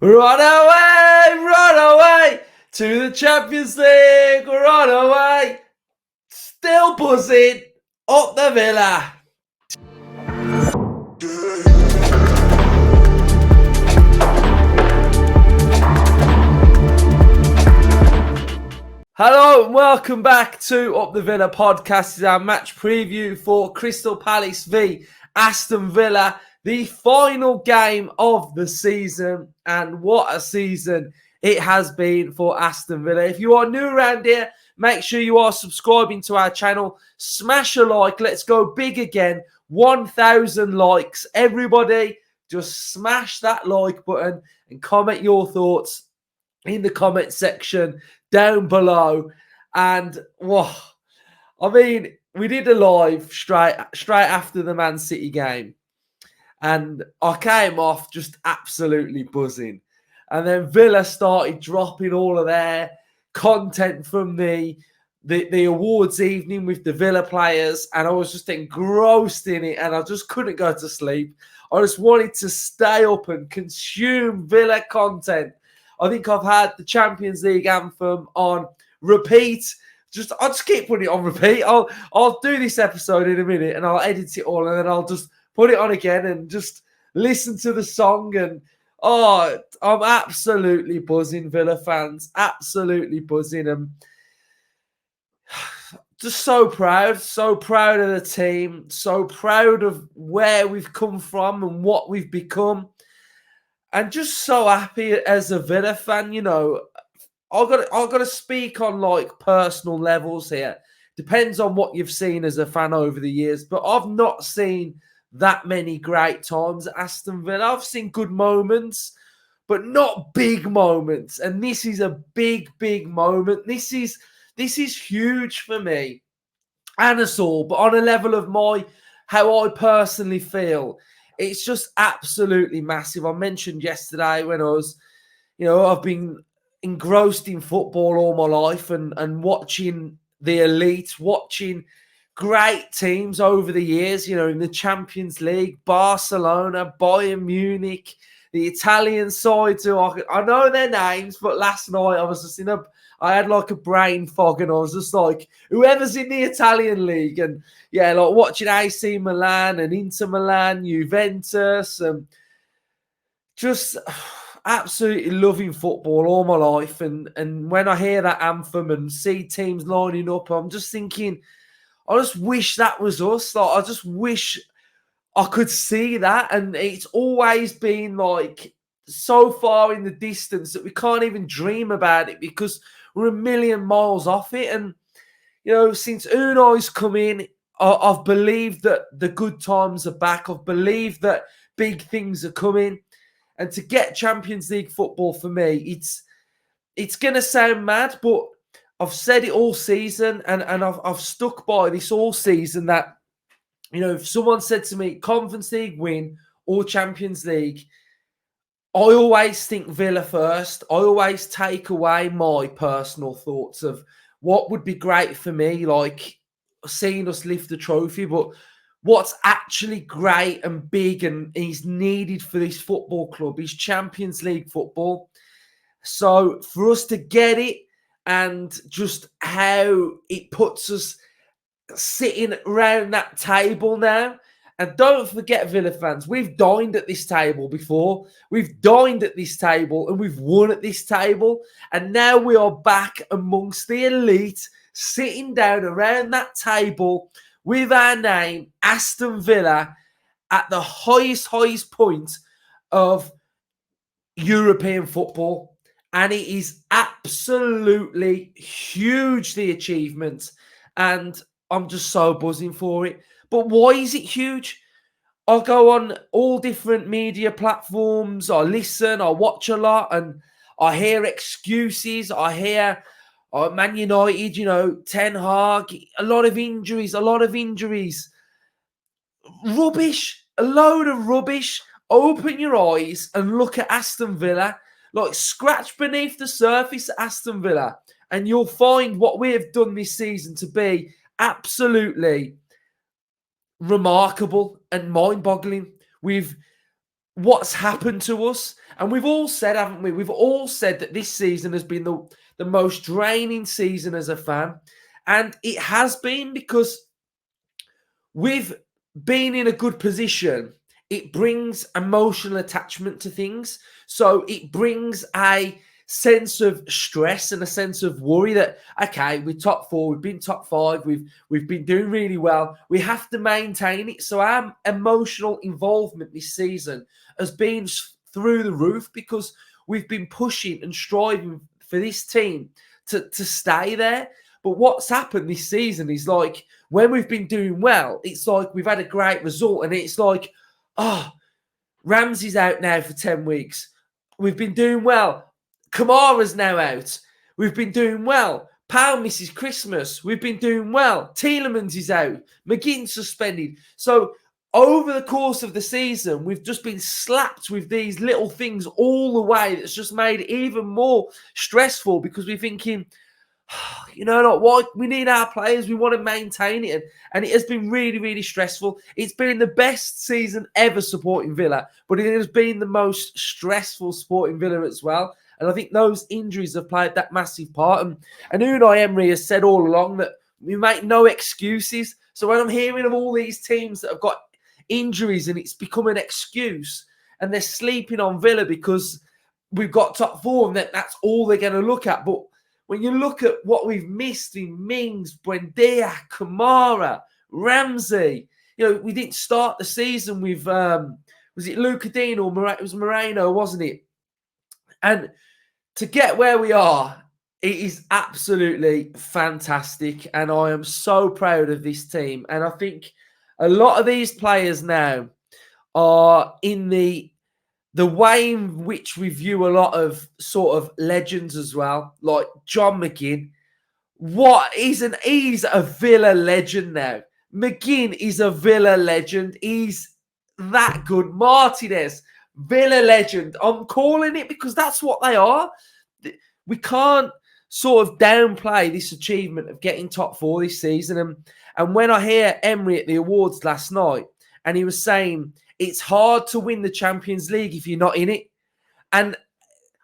Run away to the Champions League, run away. Still buzzing up the Villa. Hello and welcome back to Up the Villa podcast. This is our match preview for Crystal Palace v Aston Villa, the final game of the season. And what a season it has been for Aston Villa. If you are new around here, make sure you are subscribing to our channel. Smash a like. Let's go big again. 1,000 likes. Everybody, just smash that like button and comment your thoughts in the comment section down below. And we did a live straight after the Man City game, and I came off just absolutely buzzing. And then Villa started dropping all of their content from the awards evening with the Villa players, and I was just engrossed in it, and I just couldn't go to sleep. I just wanted to stay up and consume Villa content. I think I've had the Champions League anthem on repeat. I just keep putting it on repeat. I'll do this episode in a minute and I'll edit it all, and then I'll just put it on again and just listen to the song. And I'm absolutely buzzing, Villa fans. Absolutely buzzing. And just so proud of the team. So proud of where we've come from and what we've become. And just so happy as a Villa fan. You know, I've got to speak on like personal levels here. Depends on what you've seen as a fan over the years, but I've not seen that many great times at Aston Villa. I've seen good moments, but not big moments. And this is a big moment. This is huge for me and us all, but on a level of how I personally feel. It's just absolutely massive. I mentioned yesterday when I've been engrossed in football all my life and watching the elite, watching great teams over the years, in the Champions League, Barcelona, Bayern Munich, the Italian side too. I know their names, but last night I was just I had like a brain fog, and I was just like, whoever's in the Italian league, and like watching AC Milan and Inter Milan, Juventus, and just absolutely loving football all my life. And when I hear that anthem and see teams lining up, I'm just thinking, I just wish that was us. Like, I just wish I could see that. And it's always been like so far in the distance that we can't even dream about it because we're a million miles off it. And, since Unai's come in, I've believed that the good times are back. I've believed that big things are coming. And to get Champions League football for me, it's going to sound mad, but I've said it all season, and I've stuck by this all season that, if someone said to me, Conference League win or Champions League, I always think Villa first. I always take away my personal thoughts of what would be great for me, like seeing us lift the trophy, but what's actually great and big and is needed for this football club is Champions League football. So for us to get it, and just how it puts us sitting around that table now. And don't forget, Villa fans, we've dined at this table before. We've dined at this table and we've won at this table. And now we are back amongst the elite, sitting down around that table with our name, Aston Villa, at the highest point of European football. And it is absolutely huge, the achievement. And I'm just so buzzing for it. But why is it huge? I go on all different media platforms. I listen, I watch a lot, and I hear excuses. I hear Man United, Ten Hag, a lot of injuries. Rubbish, a load of rubbish. Open your eyes and look at Aston Villa. Like, scratch beneath the surface at Aston Villa, and you'll find what we have done this season to be absolutely remarkable and mind-boggling. We've what's happened to us. And we've all said, haven't we? We've all said that this season has been the most draining season as a fan. And it has been because we've been in a good position. It brings emotional attachment to things. So it brings a sense of stress and a sense of worry that, okay, we're top four, we've been top five, we've been doing really well. We have to maintain it. So our emotional involvement this season has been through the roof because we've been pushing and striving for this team to stay there. But what's happened this season is like when we've been doing well, it's like we've had a great result and it's like, oh, Ramsey's out now for 10 weeks. We've been doing well. Kamara's now out. We've been doing well. Powell misses Christmas. We've been doing well. Tielemans is out. McGinn's suspended. So over the course of the season, we've just been slapped with these little things all the way that's just made it even more stressful because we're thinking, you know, like, why we need our players, we want to maintain it, and it has been really, really stressful. It's been the best season ever supporting Villa, but it has been the most stressful supporting Villa as well. And I think those injuries have played that massive part. And Unai Emery has said all along that we make no excuses. So when I'm hearing of all these teams that have got injuries and it's become an excuse, and they're sleeping on Villa because we've got top four, and that's all they're going to look at. But when you look at what we've missed in Mings, Buendia, Kamara, Ramsey, you know, we didn't start the season with, was it Luca Dean or it was Moreno, wasn't it? And to get where we are, it is absolutely fantastic. And I am so proud of this team. And I think a lot of these players now are in the way in which we view a lot of sort of legends as well, like John McGinn. He's a Villa legend now. McGinn is a Villa legend. He's that good. Martinez, Villa legend. I'm calling it because that's what they are. We can't sort of downplay this achievement of getting top four this season. And when I hear Emery at the awards last night, and he was saying it's hard to win the Champions League if you're not in it. And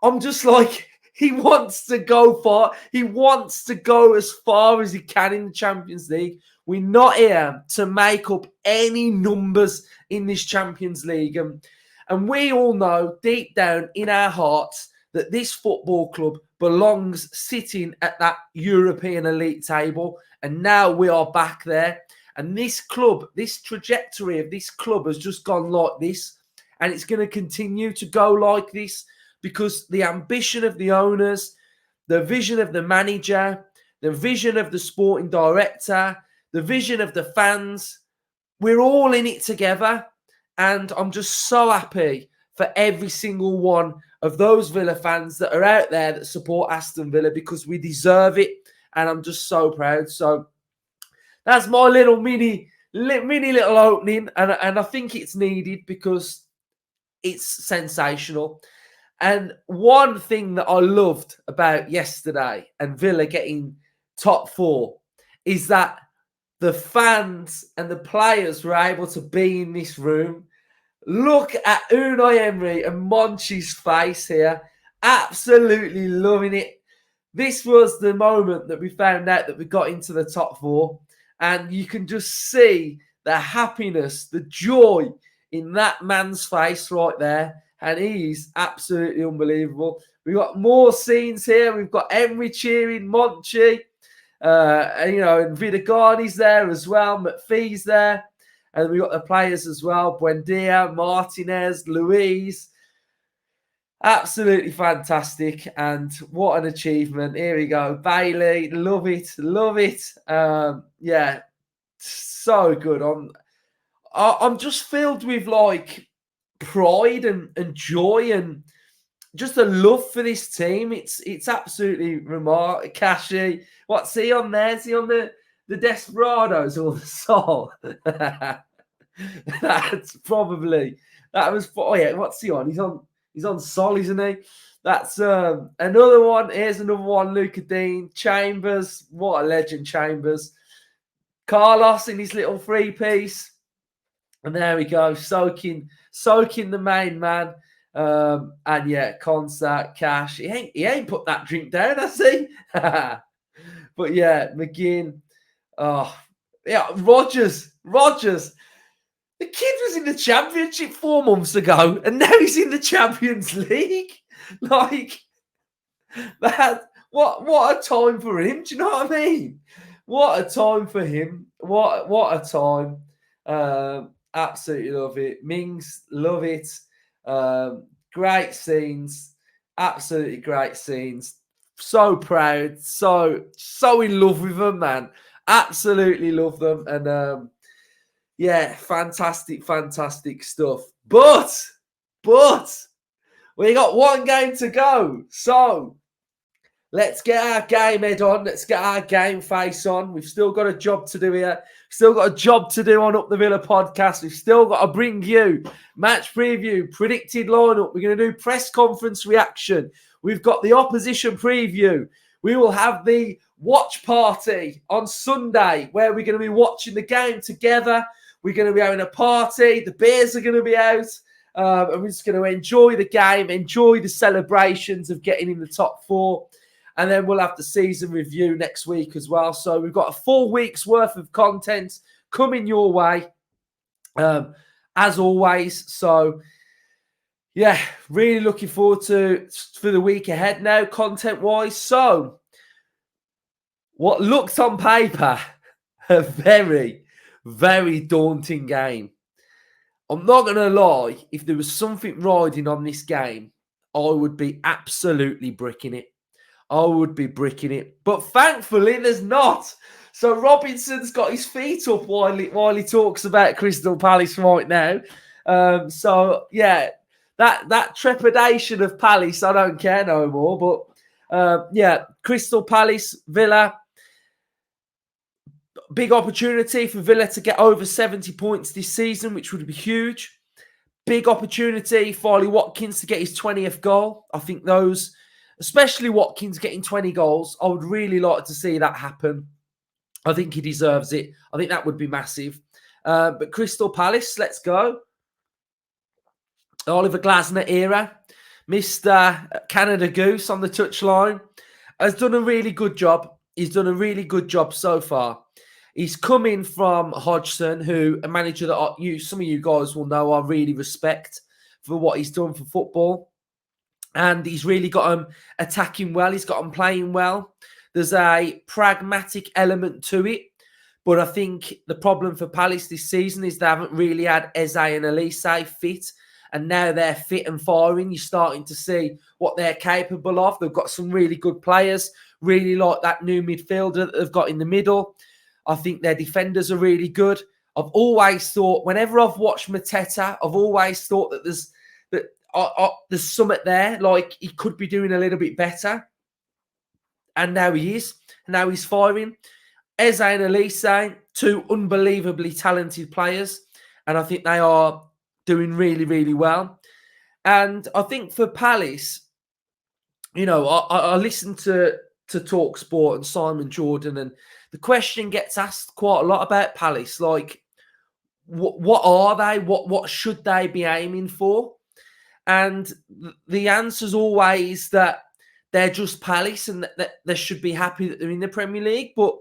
I'm just like, he wants to go far. He wants to go as far as he can in the Champions League. We're not here to make up any numbers in this Champions League. And we all know deep down in our hearts that this football club belongs sitting at that European elite table. And now we are back there. And this club, this trajectory of this club has just gone like this. And it's going to continue to go like this because the ambition of the owners, the vision of the manager, the vision of the sporting director, the vision of the fans, we're all in it together. And I'm just so happy for every single one of those Villa fans that are out there that support Aston Villa because we deserve it. And I'm just so proud. So that's my little mini little opening, and I think it's needed because it's sensational. And one thing that I loved about yesterday and Villa getting top four is that the fans and the players were able to be in this room. Look at Unai Emery and Monchi's face here. Absolutely loving it. This was the moment that we found out that we got into the top four. And you can just see the happiness, the joy in that man's face right there. And he's absolutely unbelievable. We've got more scenes here. We've got Emery cheering, Monchi. And Vidagani's there as well. McPhee's there. And we've got the players as well. Buendia, Martinez, Luis. Absolutely fantastic. And what an achievement. Here we go. Bailey, love it. Love it. Yeah, so good. I'm just filled with like pride and joy and just a love for this team. It's absolutely remarkable. Kashi, what's he on there? Is he on the Desperados or the Soul? That's probably what's he on? He's on Sol, isn't he? That's another one. Here's another one. Luca Dean, Chambers. What a legend, Chambers. Carlos in his little three-piece. And there we go, soaking the main man. And yeah, concert cash. He ain't put that drink down, has he? But yeah, McGinn. Oh yeah, Rogers. The kid was in the Championship 4 months ago, and now he's in the Champions League. Like that. What a time for him. Do you know what I mean? What a time for him. What a time. Absolutely love it. Mings, love it. Great scenes. Absolutely great scenes. So proud. So in love with them, man. Absolutely love them. And yeah, fantastic stuff. But we got one game to go. So let's get our game head on. Let's get our game face on. We've still got a job to do here. Still got a job to do on Up the Villa podcast. We've still got to bring you match preview, predicted lineup. We're going to do press conference reaction. We've got the opposition preview. We will have the watch party on Sunday where we're going to be watching the game together. We're going to be having a party. The beers are going to be out. And we're just going to enjoy the game, enjoy the celebrations of getting in the top 4. And then we'll have the season review next week as well. So we've got a 4 weeks worth of content coming your way, as always. So, yeah, really looking forward for the week ahead now, content-wise. So, what looked on paper a very, very daunting game. I'm not going to lie, if there was something riding on this game, I would be absolutely bricking it. But thankfully, there's not. So Robinson's got his feet up while he talks about Crystal Palace right now. So, yeah, that trepidation of Palace, I don't care no more. But, yeah, Crystal Palace, Villa. Big opportunity for Villa to get over 70 points this season, which would be huge. Big opportunity for Ollie Watkins to get his 20th goal. I think those, especially Watkins getting 20 goals, I would really like to see that happen. I think he deserves it. I think that would be massive. But Crystal Palace, let's go. Oliver Glasner era. Mr. Canada Goose on the touchline has done a really good job. He's done a really good job so far. He's coming from Hodgson, who a manager that some of you guys will know I really respect for what he's done for football. And he's really got him attacking well. He's got him playing well. There's a pragmatic element to it. But I think the problem for Palace this season is they haven't really had Eze and Elise fit. And now they're fit and firing. You're starting to see what they're capable of. They've got some really good players. Really like that new midfielder that they've got in the middle. I think their defenders are really good. I've always thought, whenever I've watched Mateta, I've always thought that there's something there. Like, he could be doing a little bit better. And now he is. Now he's firing. Eze and Elise, 2 unbelievably talented players. And I think they are doing really, really well. And I think for Palace, you know, I listened to Talk Sport and Simon Jordan, and the question gets asked quite a lot about Palace. Like, what are they? What should they be aiming for? And the answer's always that they're just Palace and that they should be happy that they're in the Premier League. But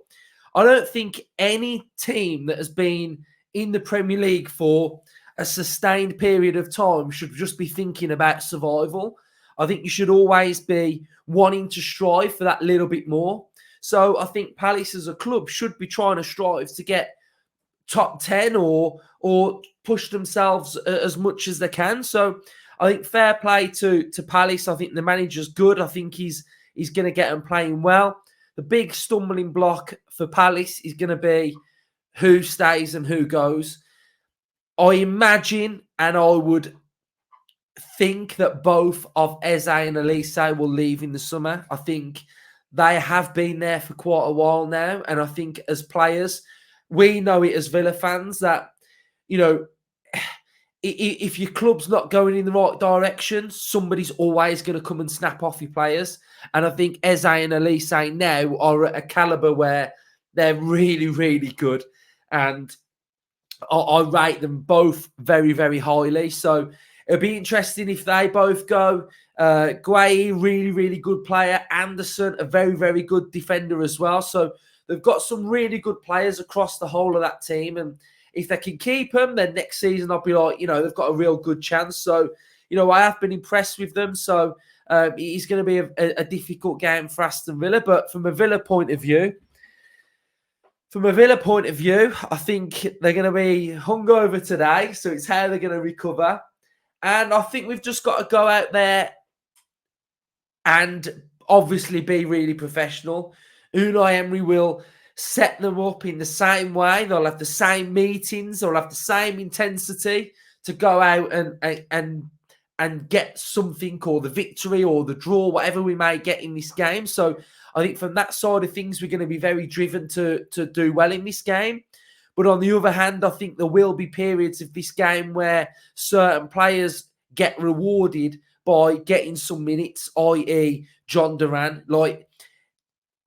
I don't think any team that has been in the Premier League for a sustained period of time should just be thinking about survival. I think you should always be wanting to strive for that little bit more. So I think Palace as a club should be trying to strive to get top 10 or push themselves as much as they can. So I think fair play to Palace. I think the manager's good. I think he's going to get them playing well. The big stumbling block for Palace is going to be who stays and who goes. I imagine, and I would think that both of Eze and Elise will leave in the summer. I think they have been there for quite a while now. And I think as players, we know it as Villa fans that, you know, if your club's not going in the right direction, somebody's always going to come and snap off your players. And I think Eze and Elise now are at a calibre where they're really, really good. And I rate them both very, very highly. So it'll be interesting if they both go. Guay, really, really good player. Anderson, a very, very good defender as well. So they've got some really good players across the whole of that team. And if they can keep them, then next season I'll be like, they've got a real good chance. So, I have been impressed with them. So it's going to be a difficult game for Aston Villa. But from a Villa point of view, I think they're going to be hungover today. So it's how they're going to recover. And I think we've just got to go out there and obviously be really professional. Unai Emery will set them up in the same way. They'll have the same meetings. They'll have the same intensity to go out and get something, or the victory or the draw, whatever we may get in this game. So I think from that side of things, we're going to be very driven to do well in this game. But on the other hand, I think there will be periods of this game where certain players get rewarded by getting some minutes, i.e. John Duran. Like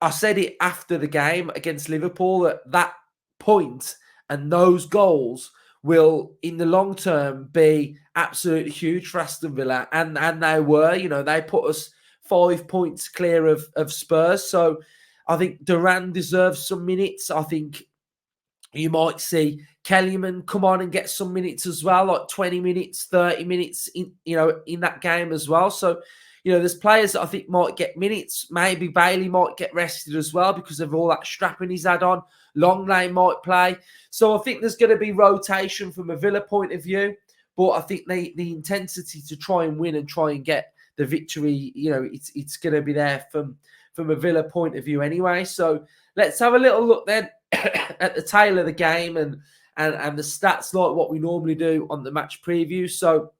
I said it after the game against Liverpool, at that point and those goals will, in the long term, be absolutely huge for Aston Villa. And they were, they put us 5 points clear of Spurs. So I think Duran deserves some minutes. I think you might see Kellyman come on and get some minutes as well, like 20 minutes, 30 minutes in that game as well. So, there's players that I think might get minutes. Maybe Bailey might get rested as well because of all that strapping he's had on. Longley might play. So I think there's going to be rotation from a Villa point of view. But I think the intensity to try and win and try and get the victory, it's going to be there from a Villa point of view anyway. So let's have a little look then at the tail of the game and the stats, like what we normally do on the match preview. So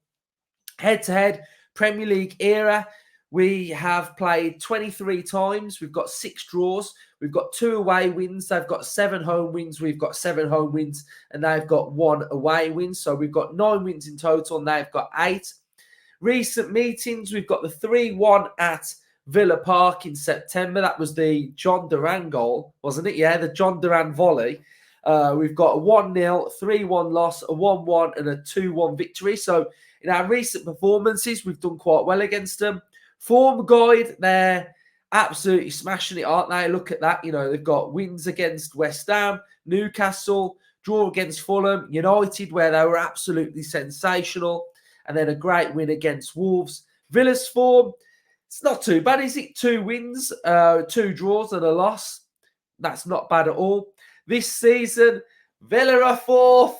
head-to-head Premier League era, we have played 23 times. We've got 6 draws. We've got 2 away wins. They've got 7 home wins. We've got 7 home wins, and they've got 1 away win. So we've got 9 wins in total, and they've got 8. Recent meetings, we've got the 3-1 at Villa Park in September. That was the John Duran goal, wasn't it? Yeah, the John Duran volley. We've got a 1-0, 3-1 loss, a 1-1, and a 2-1 victory. So in our recent performances, we've done quite well against them. Form guide, they're absolutely smashing it, aren't they? Look at that. They've got wins against West Ham, Newcastle, draw against Fulham, United, where they were absolutely sensational, and then a great win against Wolves. Villa's form, it's not too bad, is it? 2 wins, 2 draws, and a loss. That's not bad at all. This season, Villa are 4th,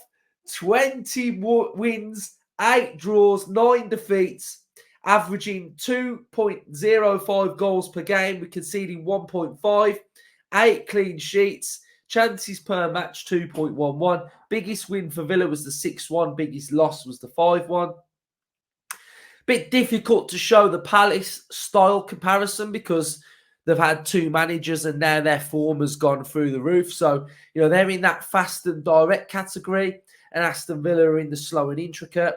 20 wins, 8 draws, 9 defeats, averaging 2.05 goals per game. We're conceding 1.5, 8 clean sheets, chances per match 2.11. Biggest win for Villa was the 6-1. Biggest loss was the 5-1. Bit difficult to show the Palace style comparison because they've had 2 managers and now their form has gone through the roof. So, they're in that fast and direct category, and Aston Villa are in the slow and intricate.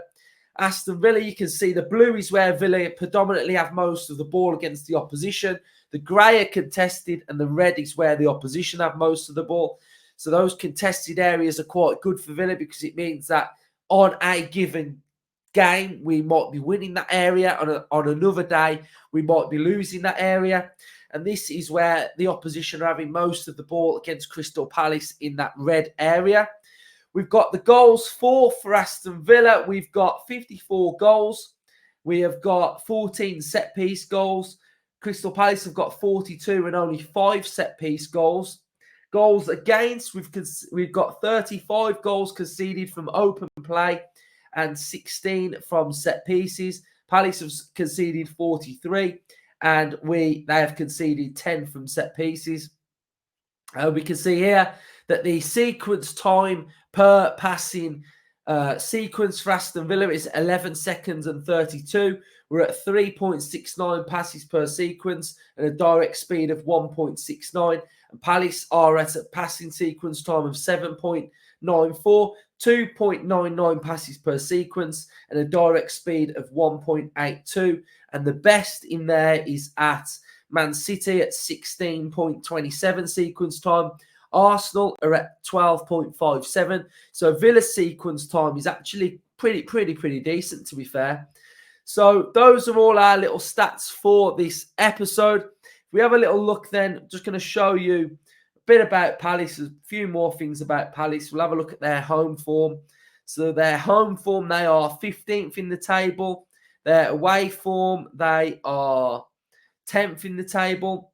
Aston Villa, you can see the blue is where Villa predominantly have most of the ball against the opposition. The grey are contested, and the red is where the opposition have most of the ball. So those contested areas are quite good for Villa because it means that on a given game, we might be winning that area. On another day, we might be losing that area. And this is where the opposition are having most of the ball against Crystal Palace in that red area. We've got the goals for Aston Villa. We've got 54 goals. We have got 14 set-piece goals. Crystal Palace have got 42 and only 5 set-piece goals. Goals against, we've got 35 goals conceded from open play and 16 from set-pieces. Palace have conceded 43 and they have conceded 10 from set-pieces. We can see here that the sequence time per passing sequence for Aston Villa is 11 seconds and 32. We're at 3.69 passes per sequence and a direct speed of 1.69. And Palace are at a passing sequence time of 7.94, 2.99 passes per sequence and a direct speed of 1.82. And the best in there is at Man City at 16.27 sequence time, Arsenal are at 12.57. So Villa's sequence time is actually pretty decent, to be fair. So those are all our little stats for this episode. If we have a little look then, I'm just going to show you a bit about Palace, a few more things about Palace. We'll have a look at their home form. So their home form, they are 15th in the table. Their away form, they are 10th in the table.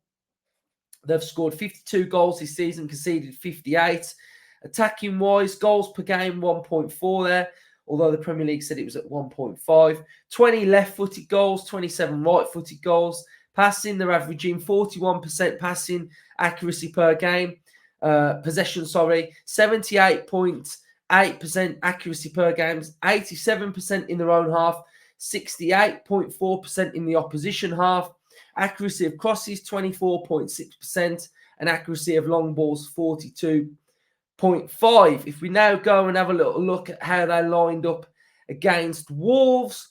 They've scored 52 goals this season, conceded 58. Attacking wise, goals per game, 1.4 there, although the Premier League said it was at 1.5. 20 left-footed goals, 27 right-footed goals. Passing, they're averaging 41% passing accuracy per game. Possession, 78.8% accuracy per game, 87% in their own half, 68.4% in the opposition half. Accuracy of crosses, 24.6%, and accuracy of long balls, 42.5%. If we now go and have a little look at how they lined up against Wolves,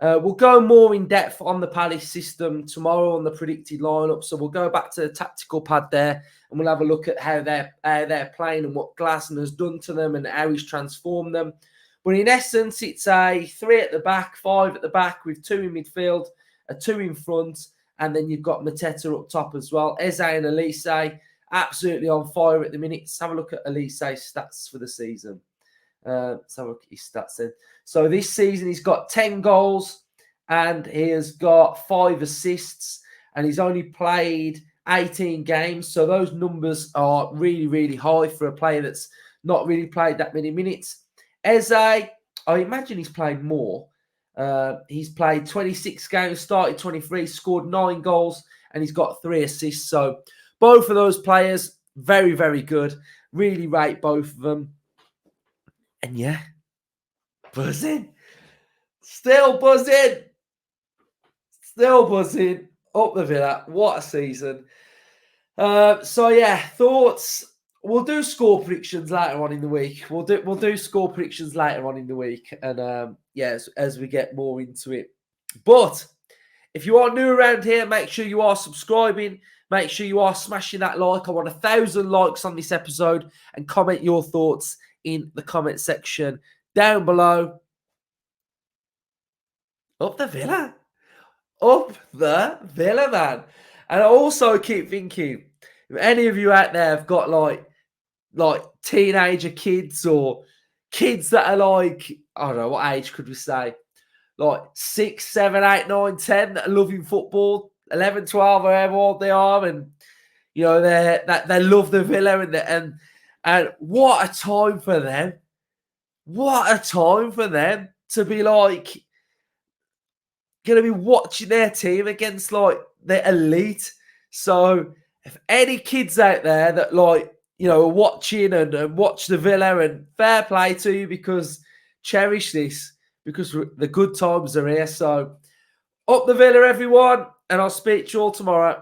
we'll go more in depth on the Palace system tomorrow on the predicted lineup. So we'll go back to the tactical pad there, and we'll have a look at how they're playing and what Glasner has done to them and how he's transformed them. But in essence, it's a 3 at the back, 5 at the back with 2 in midfield, a 2 in front, and then you've got Mateta up top as well. Eze and Elise absolutely on fire at the minute. Let's have a look at Elise's stats for the season. Let's have a look at his stats then. So this season he's got 10 goals and he has got 5 assists, and he's only played 18 games. So those numbers are really high for a player that's not really played that many minutes. Eze, I imagine he's played more. He's played 26 games, started 23, scored 9 goals, and he's got 3 assists. So both of those players, very good. Really rate both of them. And yeah, buzzing. Still buzzing. Up the Villa. What a season. So yeah, thoughts. We'll do score predictions later on in the week. We'll do score predictions later on in the week, and as we get more into it. But if you are new around here, make sure you are subscribing. Make sure you are smashing that like. I want 1,000 likes on this episode, and comment your thoughts in the comment section down below. Up the Villa. Up the Villa, man. And I also keep thinking, if any of you out there have got like teenager kids or kids that are like, I don't know, what age could we say? Like 6, 7, 8, 9, 10 that are loving football, 11, 12, wherever old they are, and you know they love the Villa and what a time for them. What a time for them to be like going to be watching their team against like the elite. So if any kids out there that like, you know, are watching and watch the Villa, and fair play to you, because cherish this, because the good times are here. So up the Villa, everyone, and I'll speak to you all tomorrow.